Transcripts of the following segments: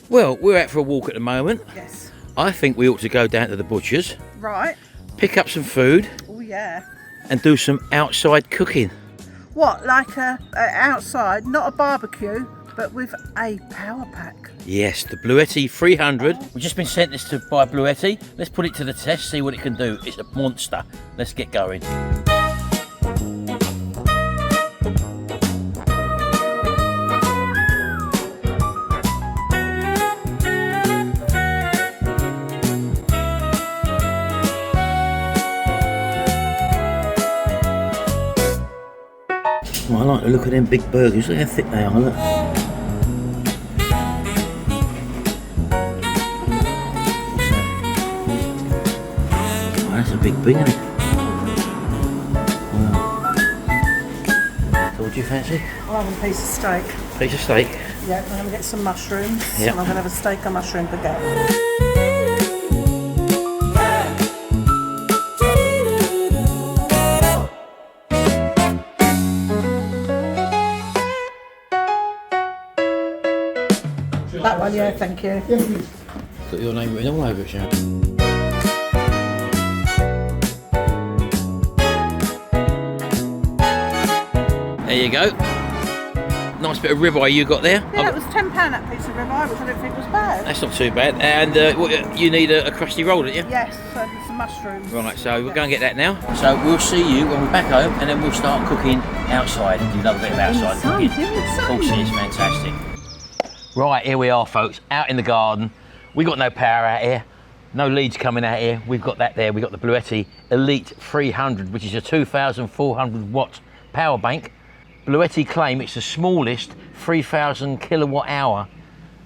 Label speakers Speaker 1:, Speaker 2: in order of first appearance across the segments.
Speaker 1: Well, we're out for a walk at the moment.
Speaker 2: Yes.
Speaker 1: I think we ought to go down to the butcher's,
Speaker 2: Right.
Speaker 1: pick up some food,
Speaker 2: Oh yeah.
Speaker 1: and do some outside cooking.
Speaker 2: What, like a outside, not a barbecue, but with a power pack?
Speaker 1: Yes, the Bluetti 300. We've just been sent this by Bluetti. Let's put it to the test, see what it can do. It's a monster. Let's get going. Oh, I like the look of them big burgers. Look how thick they are, look. Oh, that's a big bean, isn't it? Wow. So what do you fancy?
Speaker 2: I'll have a piece of steak.
Speaker 1: Piece of steak?
Speaker 2: Yeah, I'm going to get some mushrooms.
Speaker 1: Yeah.
Speaker 2: And I'm going to have a steak and mushroom baguette. That one, yeah, thank you.
Speaker 1: Got your name written all over it, Sharon. There you go. Nice bit of ribeye you got there.
Speaker 2: Yeah, that was £10 that piece of ribeye, which I don't think was bad.
Speaker 1: That's not too bad. And you need a crusty roll, don't you?
Speaker 2: Yes, and some mushrooms.
Speaker 1: Right, so we'll go and get that now. So we'll see you when we're back home, and then we'll start cooking outside. You love a bit of outside cooking. Of course it is, fantastic. Right, here we are, folks, out in the garden. We got no power out here, no leads coming out here. We've got that there. We've got the Bluetti Elite 300, which is a 2,400 watt power bank. Bluetti claim it's the smallest 3,000 kilowatt hour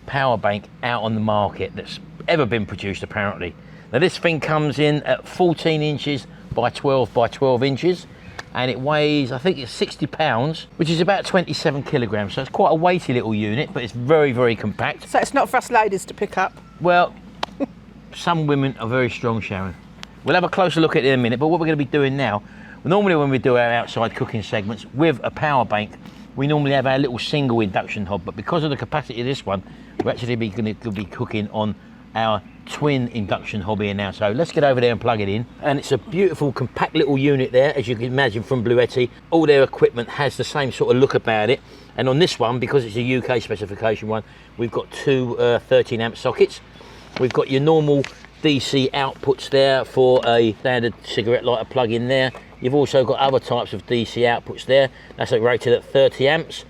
Speaker 1: power bank out on the market that's ever been produced, apparently. Now this thing comes in at 14 inches by 12 by 12 inches. And it weighs, I think it's 60 pounds, which is about 27 kilograms. So it's quite a weighty little unit, but it's very, very compact.
Speaker 2: So it's not for us ladies to pick up?
Speaker 1: Well, some women are very strong, Sharon. We'll have a closer look at it in a minute, but what we're going to be doing now, normally when we do our outside cooking segments with a power bank, we normally have our little single induction hob, but because of the capacity of this one, we're actually going to be cooking on our twin induction hob here now. So let's get over there and plug it in. And it's a beautiful compact little unit there, as you can imagine, from Bluetti. All their equipment has the same sort of look about it. And on this one, because it's a UK specification one, we've got two 13 amp sockets. We've got your normal DC outputs there for a standard cigarette lighter plug in there. You've also got other types of DC outputs there. That's rated at 30 amps.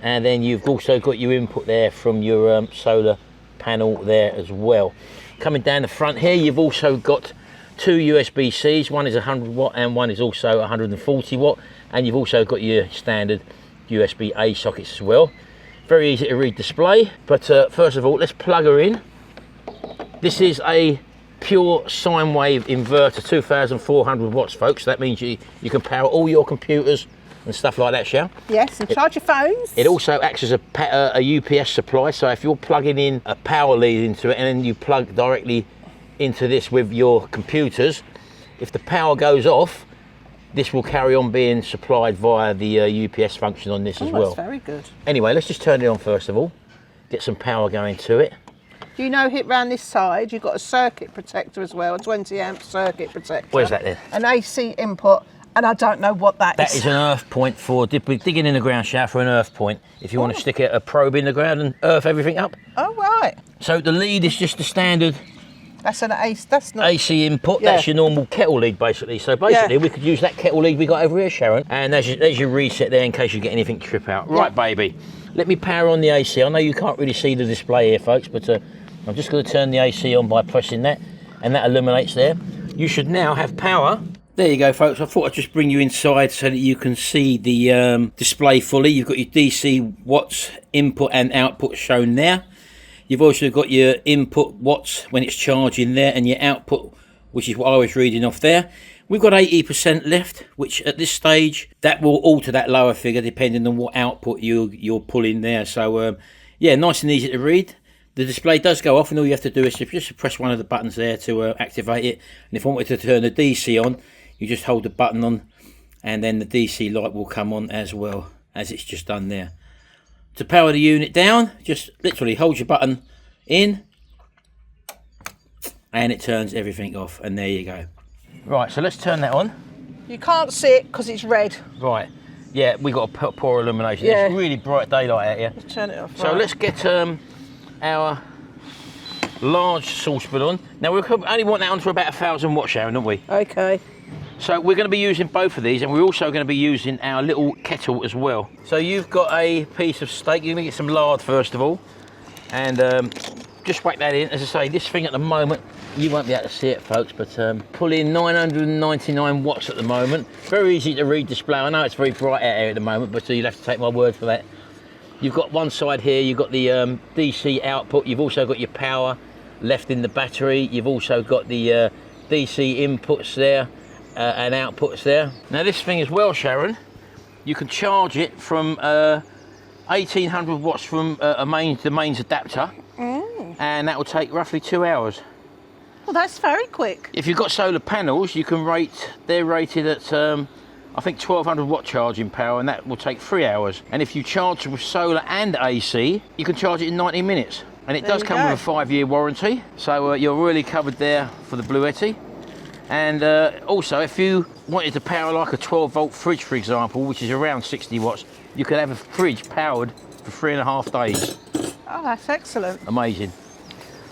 Speaker 1: And then you've also got your input there from your solar panel there as well. Coming down the front here, you've also got two USB-Cs. One is 100 watt and one is also 140 watt. And you've also got your standard USB-A sockets as well. Very easy to read display. But first of all, let's plug her in. This is a pure sine wave inverter, 2,400 watts, folks. That means you can power all your computers and stuff like that, Shell.
Speaker 2: Yes, and charge your phones. It
Speaker 1: also acts as a UPS supply, so if you're plugging in a power lead into it and then you plug directly into this with your computers, if the power goes off, this will carry on being supplied via the UPS function on this as well.
Speaker 2: That's very good.
Speaker 1: Anyway, let's just turn it on first of all, get some power going to it.
Speaker 2: Do you know, hit round this side, you've got a circuit protector as well, a 20 amp circuit protector.
Speaker 1: Where's that then?
Speaker 2: An AC input. And I don't know what that is.
Speaker 1: That is an earth point for digging in the ground, Shaft, for an earth point. If you want to stick a probe in the ground and earth everything up.
Speaker 2: Oh, right.
Speaker 1: So the lead is just the standard
Speaker 2: That's an AC, that's not...
Speaker 1: AC input. Yeah. That's your normal kettle lead, basically. So basically, we could use that kettle lead we got over here, Sharon. And there's your reset there in case you get anything to trip out. Right, baby. Let me power on the AC. I know you can't really see the display here, folks, but I'm just going to turn the AC on by pressing that. And that illuminates there. You should now have power. There you go, folks. I thought I'd just bring you inside so that you can see the display fully. You've got your DC watts input and output shown there. You've also got your input watts when it's charging there, and your output, which is what I was reading off there. We've got 80% left, which at this stage, that will alter that lower figure depending on what output you're pulling there. So, yeah, nice and easy to read. The display does go off, and all you have to do is just press one of the buttons there to activate it. And if I wanted to turn the DC on, you just hold the button on, and then the DC light will come on as well, as it's just done there. To power the unit down, just literally hold your button, in, and it turns everything off, and there you go. Right, so let's turn that on.
Speaker 2: You can't see it because it's red.
Speaker 1: Right, yeah, we got a poor illumination.
Speaker 2: Yeah.
Speaker 1: It's really bright daylight out here.
Speaker 2: Let's turn it off.
Speaker 1: So
Speaker 2: right.
Speaker 1: let's get our large saucepan on. Now we only want that on for about 1,000 watts, Sharon, don't we?
Speaker 2: Okay.
Speaker 1: So we're going to be using both of these, and we're also going to be using our little kettle as well. So you've got a piece of steak. You're going to get some lard first of all, and just whack that in. As I say, this thing at the moment, you won't be able to see it, folks, but pulling 999 watts at the moment. Very easy to read display. I know it's very bright out here at the moment, but you'll have to take my word for that. You've got one side here, you've got the DC output. You've also got your power left in the battery. You've also got the DC inputs there and outputs there. Now this thing as well, Sharon, you can charge it from 1800 watts from the mains adapter, and that will take roughly 2 hours.
Speaker 2: Well, that's very quick.
Speaker 1: If you've got solar panels, you can they're rated at I think 1200 watt charging power, and that will take 3 hours. And if you charge with solar and AC, you can charge it in 90 minutes. And it does come with a 5-year warranty, so you're really covered there for the Bluetti. And also, if you wanted to power like a 12-volt fridge, for example, which is around 60 watts, you could have a fridge powered for 3.5 days.
Speaker 2: Oh, that's excellent.
Speaker 1: Amazing.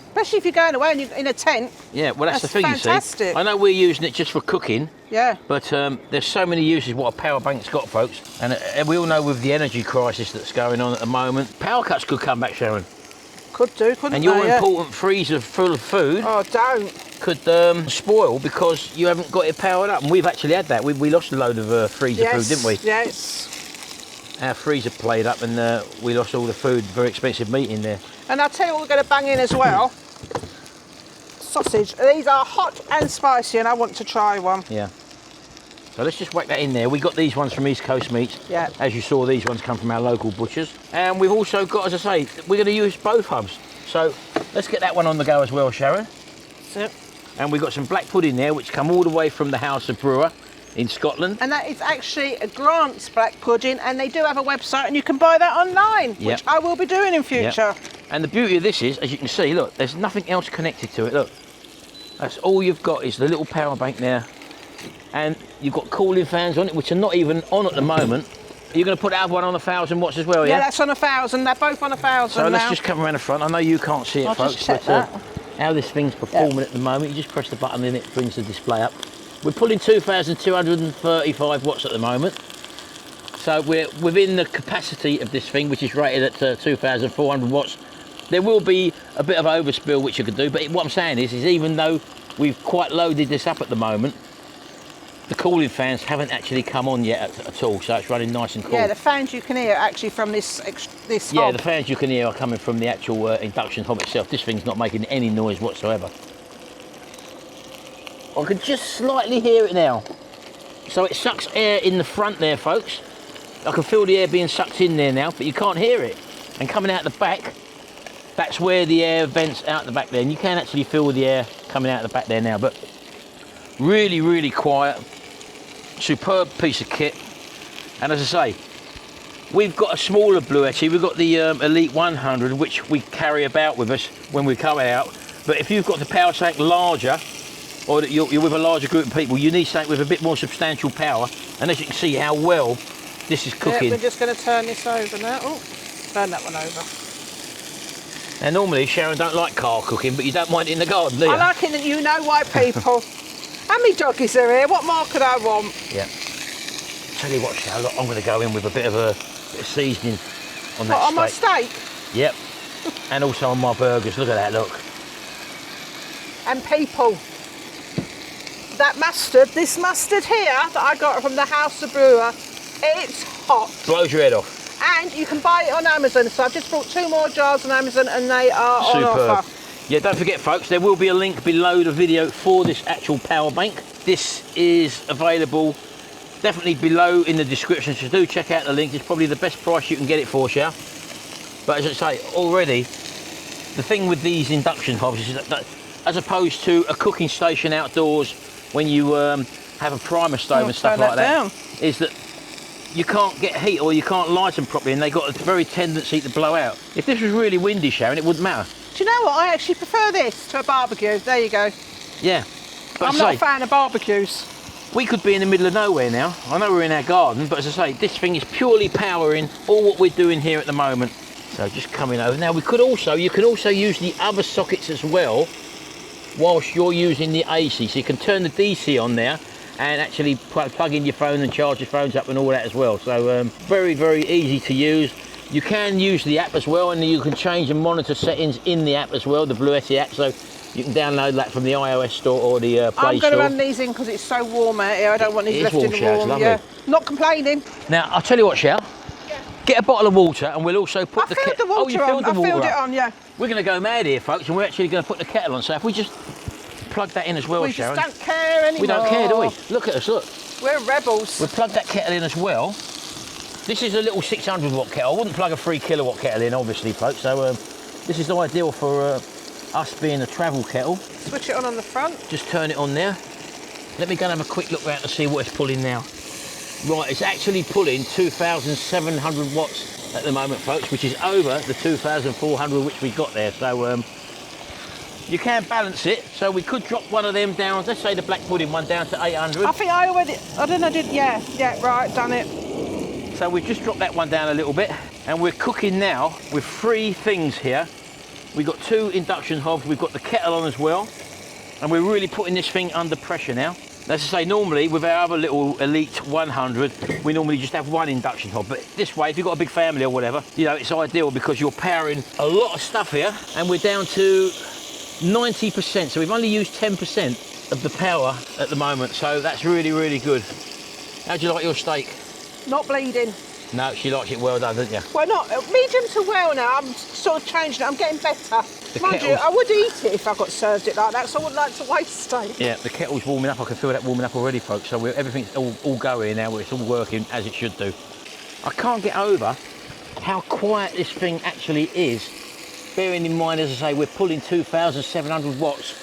Speaker 2: Especially if you're going away and you're in a tent.
Speaker 1: Yeah, well, that's the thing,
Speaker 2: fantastic.
Speaker 1: You see. I know we're using it just for cooking.
Speaker 2: Yeah.
Speaker 1: But there's so many uses what a power bank's got, folks. And we all know with the energy crisis that's going on at the moment, power cuts could come back, Sharon.
Speaker 2: Could do, couldn't
Speaker 1: and
Speaker 2: they?
Speaker 1: your important freezer full of food could spoil because you haven't got it powered up. And we've actually had that. We lost a load of freezer food, didn't we?
Speaker 2: Yes.
Speaker 1: Our freezer played up, and we lost all the food, very expensive meat in there.
Speaker 2: And I'll tell you what we're going to bang in as well. Sausage. These are hot and spicy, and I want to try one.
Speaker 1: Yeah. So let's just whack that in there. We got these ones from East Coast Meats.
Speaker 2: Yeah.
Speaker 1: As you saw, these ones come from our local butchers. And we've also got, as I say, we're going to use both hubs. So let's get that one on the go as well, Sharon.
Speaker 2: That's it.
Speaker 1: And we've got some black pudding there, which come all the way from the House of Brewer in Scotland.
Speaker 2: And that is actually a Grant's black pudding, and they do have a website, and you can buy that online, which I will be doing in future.
Speaker 1: And the beauty of this is, as you can see, look, there's nothing else connected to it. Look, that's all you've got is the little power bank there. And you've got cooling fans on it, which are not even on at the moment. You're going to put that other one on 1,000 watts as well, yeah?
Speaker 2: Yeah, that's on 1,000. They're both on 1,000
Speaker 1: So
Speaker 2: now.
Speaker 1: let's just come around the front. I know you can't see it,
Speaker 2: I'll
Speaker 1: folks,
Speaker 2: just check
Speaker 1: but
Speaker 2: that.
Speaker 1: how this thing's performing at the moment, you just press the button and it brings the display up. We're pulling 2,235 watts at the moment. So we're within the capacity of this thing, which is rated at 2,400 watts. There will be a bit of overspill, which you could do, but what I'm saying is even though we've quite loaded this up at the moment, the cooling fans haven't actually come on yet at all, so it's running nice and cool.
Speaker 2: Yeah, the fans you can hear actually from this hob.
Speaker 1: Yeah, the fans you can hear are coming from the actual induction hob itself. This thing's not making any noise whatsoever. I can just slightly hear it now. So it sucks air in the front there, folks. I can feel the air being sucked in there now, but you can't hear it. And coming out the back, that's where the air vents out the back there. And you can actually feel the air coming out the back there now, but really, really quiet. Superb piece of kit. And as I say, we've got a smaller Bluetti. We've got the Elite 100, which we carry about with us when we come out. But if you've got the power tank larger, or that you're with a larger group of people, you need something with a bit more substantial power. And as you can see how well this is cooking.
Speaker 2: Yeah, we're just going to turn this over now. Oh, turn that one over.
Speaker 1: And normally Sharon don't like car cooking, but you don't mind it in the garden, do you?
Speaker 2: I like it, and you know why, people. How many doggies are here? What more could I want?
Speaker 1: Yeah. Tell you what, Sharon, look, I'm going to go in with a bit of seasoning on that steak.
Speaker 2: On my steak?
Speaker 1: Yep. And also on my burgers. Look at that, look.
Speaker 2: And people, that mustard, this mustard here that I got from the House of Brewer, it's hot.
Speaker 1: Blows your head off.
Speaker 2: And you can buy it on Amazon. So I've just bought 2 more jars on Amazon, and they are on offer.
Speaker 1: Yeah, don't forget, folks, there will be a link below the video for this actual power bank. This is available definitely below in the description, so do check out the link. It's probably the best price you can get it for, Shao. But as I say, already, the thing with these induction hobs is that as opposed to a cooking station outdoors when you have a primer stove and stuff like that, is that you can't get heat or you can't light them properly, and they've got a very tendency to blow out. If this was really windy, Sharon, it wouldn't matter.
Speaker 2: Do Do you know what? I actually prefer this to a barbecue. There you go.
Speaker 1: Yeah. But
Speaker 2: I'm not a fan of barbecues.
Speaker 1: we could be in the middle of nowhere now. I know we're in our garden, but as I say, this thing is purely powering all what we're doing here at the moment. So just coming over. Now you can also use the other sockets as well whilst you're using the AC. So you can turn the DC on there and actually plug in your phone and charge your phones up and all that as well. So very, very easy to use. You can use the app as well, and you can change and monitor settings in the app as well, the Bluetti app. So you can download that from the iOS store or the Play Store.
Speaker 2: I'm going to run these in because it's so warm out here. I don't want these left in the warm. Yeah. Not complaining.
Speaker 1: Now, I'll tell you what, Shell. Yeah. Get a bottle of water, and we'll also put the kettle on.
Speaker 2: Oh, you filled the water on? I filled it on, yeah.
Speaker 1: We're going to go mad here, folks, and we're actually going to put the kettle on. So if we just plug that in as well, Sharon.
Speaker 2: We just don't care anymore.
Speaker 1: We don't care, do we? Look at us, look.
Speaker 2: We're rebels.
Speaker 1: We'll plug that kettle in as well. This is a little 600 watt kettle. I wouldn't plug a 3 kilowatt kettle in, obviously, folks. So this is ideal for us being a travel kettle.
Speaker 2: Switch it on the front.
Speaker 1: Just turn it on there. Let me go and have a quick look around to see what it's pulling now. Right, it's actually pulling 2,700 watts at the moment, folks, which is over the 2,400 which we got there. So you can balance it. So we could drop one of them down. Let's say the black pudding one down to 800.
Speaker 2: I think I don't know, yeah, right, done it.
Speaker 1: So we've just dropped that one down a little bit, and we're cooking now with 3 things here. We've got 2 induction hobs, we've got the kettle on as well, and we're really putting this thing under pressure now. As I say, normally with our other little Elite 100, we normally just have 1 induction hob, but this way, if you've got a big family or whatever, you know, it's ideal because you're powering a lot of stuff here, and we're down to 90%, so we've only used 10% of the power at the moment, so that's really, really good. How do you like your steak?
Speaker 2: Not bleeding.
Speaker 1: No, she likes it well done, doesn't you?
Speaker 2: Well, not medium to well now. I'm sort of changing it. I'm getting better. Mind you, I would eat it if I got served it like that, so I wouldn't like to waste steak.
Speaker 1: Yeah, the kettle's warming up. I can feel that warming up already, folks. So everything's all going now. It's all working as it should do. I can't get over how quiet this thing actually is. Bearing in mind, as I say, we're pulling 2,700 watts.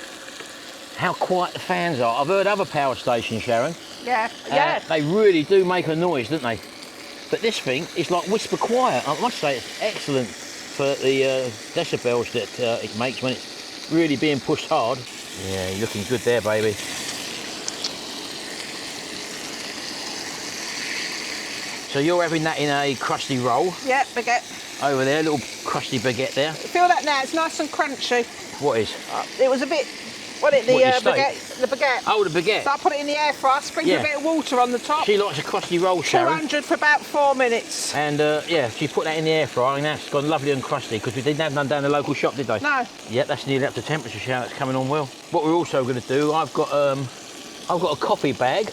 Speaker 1: How quiet the fans are. I've heard other power stations, Sharon.
Speaker 2: Yeah, yeah.
Speaker 1: They really do make a noise, don't they? But this thing is like whisper quiet. I must say it's excellent for the decibels that it makes when it's really being pushed hard. Yeah, you're looking good there, baby. So you're having that in a crusty roll?
Speaker 2: Yeah, baguette.
Speaker 1: Over there, little crusty baguette there.
Speaker 2: Feel that now, it's nice and crunchy.
Speaker 1: What is?
Speaker 2: It was a bit... baguette. The baguette.
Speaker 1: Oh, the baguette.
Speaker 2: So I put it in the air fryer, sprinkle a bit of water on the top.
Speaker 1: She likes a crusty roll, Sharon.
Speaker 2: 200 for about 4 minutes.
Speaker 1: And yeah, she put that in the air fryer, and now it's gone lovely and crusty because we didn't have none down the local shop, did they?
Speaker 2: No.
Speaker 1: Yeah, that's nearly up to temperature, Sharon. It's coming on well. What we're also going to do, I've got a coffee bag,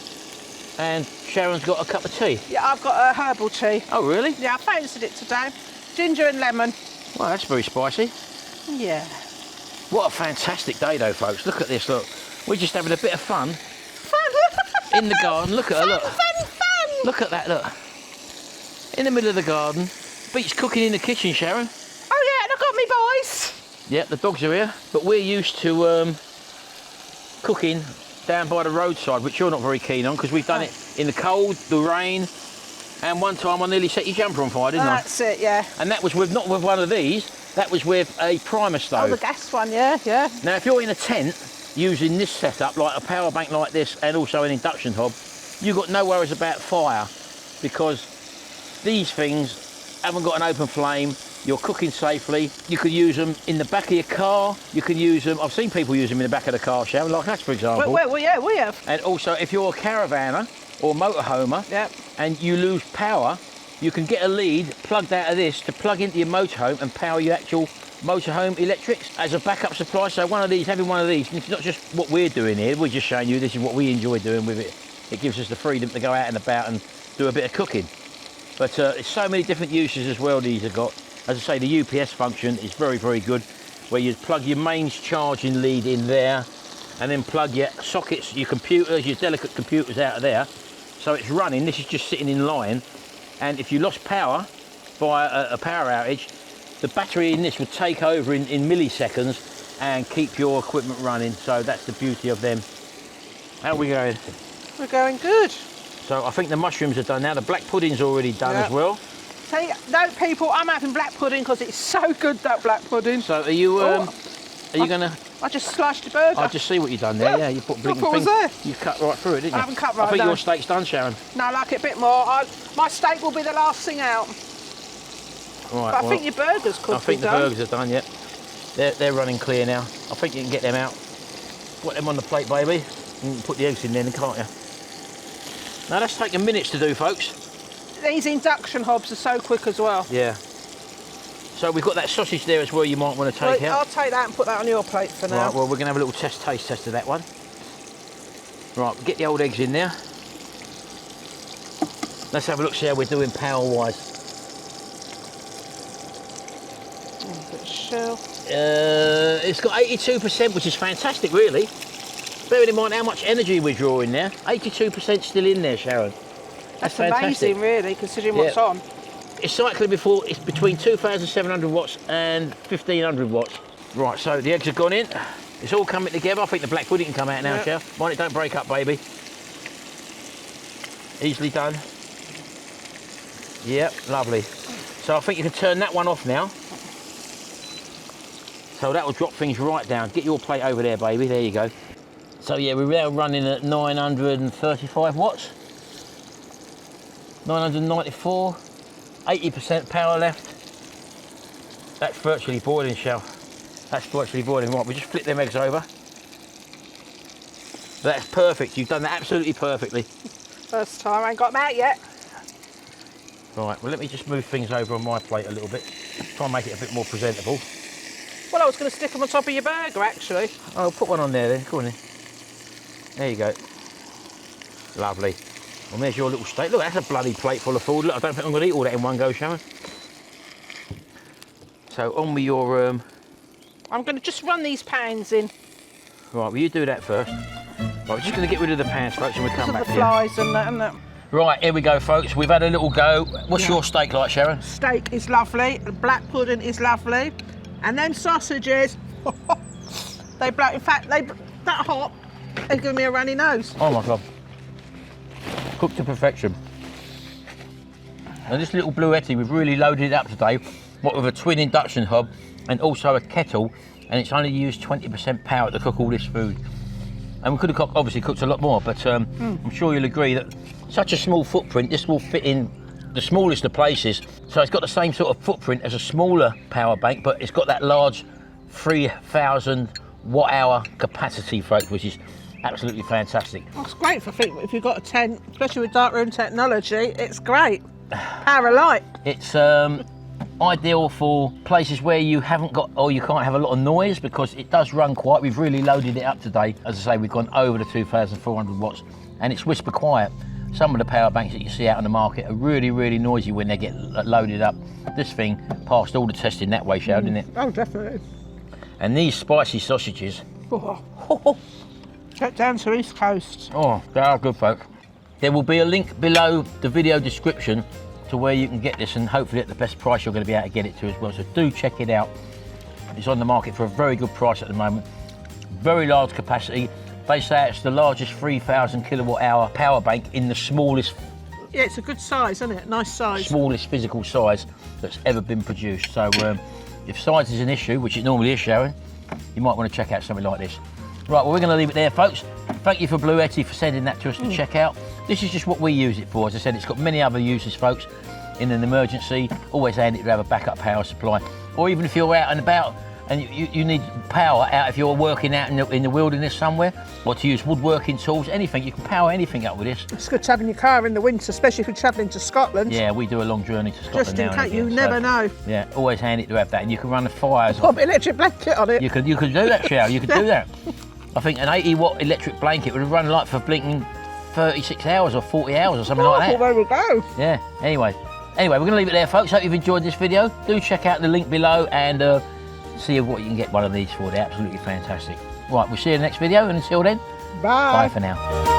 Speaker 1: and Sharon's got a cup of tea.
Speaker 2: Yeah, I've got a herbal tea.
Speaker 1: Oh, really?
Speaker 2: Yeah, I fancied it today. Ginger and lemon.
Speaker 1: Well, that's very spicy.
Speaker 2: Yeah.
Speaker 1: What a fantastic day, though, folks. Look at this, look. We're just having a bit of fun.
Speaker 2: Fun!
Speaker 1: In the garden. Look at her, look.
Speaker 2: Fun!
Speaker 1: Look at that, look. In the middle of the garden. Beats cooking in the kitchen, Sharon.
Speaker 2: Oh, yeah, and I've got me boys.
Speaker 1: Yeah, the dogs are here. But we're used to cooking down by the roadside, which you're not very keen on, because we've done it in the cold, the rain, and one time I nearly set your jumper on fire, didn't I?
Speaker 2: That's it, yeah.
Speaker 1: And that was with not with one of these. That was with a primer stove.
Speaker 2: Oh, the gas one, yeah, yeah.
Speaker 1: Now, if you're in a tent using this setup, like a power bank like this and also an induction hob, you've got no worries about fire because these things haven't got an open flame. You're cooking safely. You could use them in the back of your car. You can use them, I've seen people use them in the back of the car, Sharon, like us, for example.
Speaker 2: Well, yeah, we have.
Speaker 1: And also, if you're a caravaner or motorhomer and you lose power, you can get a lead plugged out of this to plug into your motorhome and power your actual motorhome electrics as a backup supply. So having one of these, and it's not just what we're doing here, we're just showing you this is what we enjoy doing with it. It gives us the freedom to go out and about and do a bit of cooking. But it's so many different uses as well these have got. As I say, the UPS function is very, very good, where you plug your mains charging lead in there and then plug your sockets, your computers, your delicate computers out of there. So it's running, this is just sitting in line. And if you lost power by a power outage, the battery in this would take over in milliseconds and keep your equipment running. So that's the beauty of them. How are we going?
Speaker 2: We're going good.
Speaker 1: So I think the mushrooms are done now. The black pudding's already done as well.
Speaker 2: See, no, people, I'm having black pudding because it's so good, that black pudding.
Speaker 1: So are you gonna?
Speaker 2: I just sliced the burger.
Speaker 1: I just see what you've done there. Yeah, you put blinking things.
Speaker 2: there.
Speaker 1: You cut right through it, didn't you?
Speaker 2: I haven't cut right.
Speaker 1: I think
Speaker 2: no.
Speaker 1: your steak's done, Sharon.
Speaker 2: No, I like it a bit more. My steak will be the last thing out.
Speaker 1: Right.
Speaker 2: But I think your burgers could be done.
Speaker 1: I think the burgers are done. Yet. They're running clear now. I think you can get them out. Put them on the plate, baby. You can put the eggs in there, can't you? Now that's taking minutes to do, folks.
Speaker 2: These induction hobs are so quick as well.
Speaker 1: Yeah. So we've got that sausage there as well. You might want to take out.
Speaker 2: I'll take that and put that on your plate for now.
Speaker 1: Right. Well, we're gonna have a little taste test of that one. Right. Get the old eggs in there. Let's have a look. See how we're doing power-wise.
Speaker 2: Shell.
Speaker 1: It's got 82%, which is fantastic, really. Bearing in mind how much energy we're drawing there. 82% still in there, Sharon.
Speaker 2: That's
Speaker 1: fantastic.
Speaker 2: amazing, really, considering what's on.
Speaker 1: It's cycling before, it's between 2,700 watts and 1,500 watts. Right, so the eggs have gone in. It's all coming together. I think the black pudding can come out now, Sharon. Mind it don't break up, baby. Easily done. Yep, lovely. So I think you can turn that one off now. So that will drop things right down. Get your plate over there, baby. There you go. So yeah, we're now running at 935 watts. 994. 80% power left. That's virtually boiling, Shell. That's virtually boiling. Right, we just flip them eggs over. That's perfect. You've done that absolutely perfectly.
Speaker 2: First time, I ain't got them out yet.
Speaker 1: Right, well let me just move things over on my plate a little bit. Try and make it a bit more presentable.
Speaker 2: Well, I was going to stick them on top of your burger, actually.
Speaker 1: Oh, put one on there then. Go on then. There you go. Lovely. Well, there's your little steak. Look, that's a bloody plate full of food. Look, I don't think I'm going to eat all that in one go, Sharon. So on with your...
Speaker 2: I'm going to just run these pans in.
Speaker 1: Right, well you do that first. Right, we're just going to get rid of the pans, folks, and we'll come back
Speaker 2: the
Speaker 1: here.
Speaker 2: flies and that and that.
Speaker 1: Right, here we go, folks. We've had a little go. What's your steak like, Sharon?
Speaker 2: Steak is lovely. The black pudding is lovely. And them sausages, they blow. In fact, that hot, they give me a runny nose.
Speaker 1: Oh my God. Cooked to perfection. Now this little Bluetti, we've really loaded it up today, with a twin induction hob and also a kettle, and it's only used 20% power to cook all this food. And we could have obviously cooked a lot more, but I'm sure you'll agree that such a small footprint, this will fit in the smallest of places. So it's got the same sort of footprint as a smaller power bank, but it's got that large 3,000 watt hour capacity, folks, which is absolutely fantastic.
Speaker 2: That's great for people if you've got a tent, especially with darkroom technology. It's great. Power light.
Speaker 1: It's ideal for places where you haven't got, or you can't have a lot of noise, because it does run quiet. We've really loaded it up today. As I say, we've gone over the 2,400 watts, and it's whisper quiet. Some of the power banks that you see out on the market are really, really noisy when they get loaded up. This thing passed all the testing that way, Sharon, didn't it?
Speaker 2: Oh, definitely.
Speaker 1: And these spicy sausages.
Speaker 2: Get down to East Coast.
Speaker 1: Oh, they are good, folks. There will be a link below the video description to where you can get this, and hopefully at the best price you're going to be able to get it to as well. So do check it out. It's on the market for a very good price at the moment. Very large capacity. They say it's the largest 3,000 kilowatt hour power bank in the smallest.
Speaker 2: Yeah, it's a good size, isn't it? Nice size.
Speaker 1: Smallest physical size that's ever been produced. So if size is an issue, which it normally is, Sharon, you might want to check out something like this. Right, well, we're going to leave it there, folks. Thank you for Bluetti for sending that to us to check out. This is just what we use it for. As I said, it's got many other uses, folks. In an emergency, always handy to have a backup power supply. Or even if you're out and about and you need power out, if you're working out in the wilderness somewhere, or to use woodworking tools, anything, you can power anything up with this.
Speaker 2: It's good to have in your car in the winter, especially if you're travelling to Scotland.
Speaker 1: Yeah, we do a long journey to Scotland.
Speaker 2: Just in case, you never know.
Speaker 1: Yeah, always handy to have that, and you can run the fires.
Speaker 2: Put an electric blanket on it.
Speaker 1: You could do that, Cheryl. You could do that. I think an 80 watt electric blanket would have run like for blinking 36 hours or 40 hours or something like that.
Speaker 2: Well, there we go.
Speaker 1: Yeah, anyway, we're going to leave it there, folks. Hope you've enjoyed this video. Do check out the link below and see what you can get one of these for. They're absolutely fantastic. Right, we'll see you in the next video, and until then,
Speaker 2: bye
Speaker 1: for now.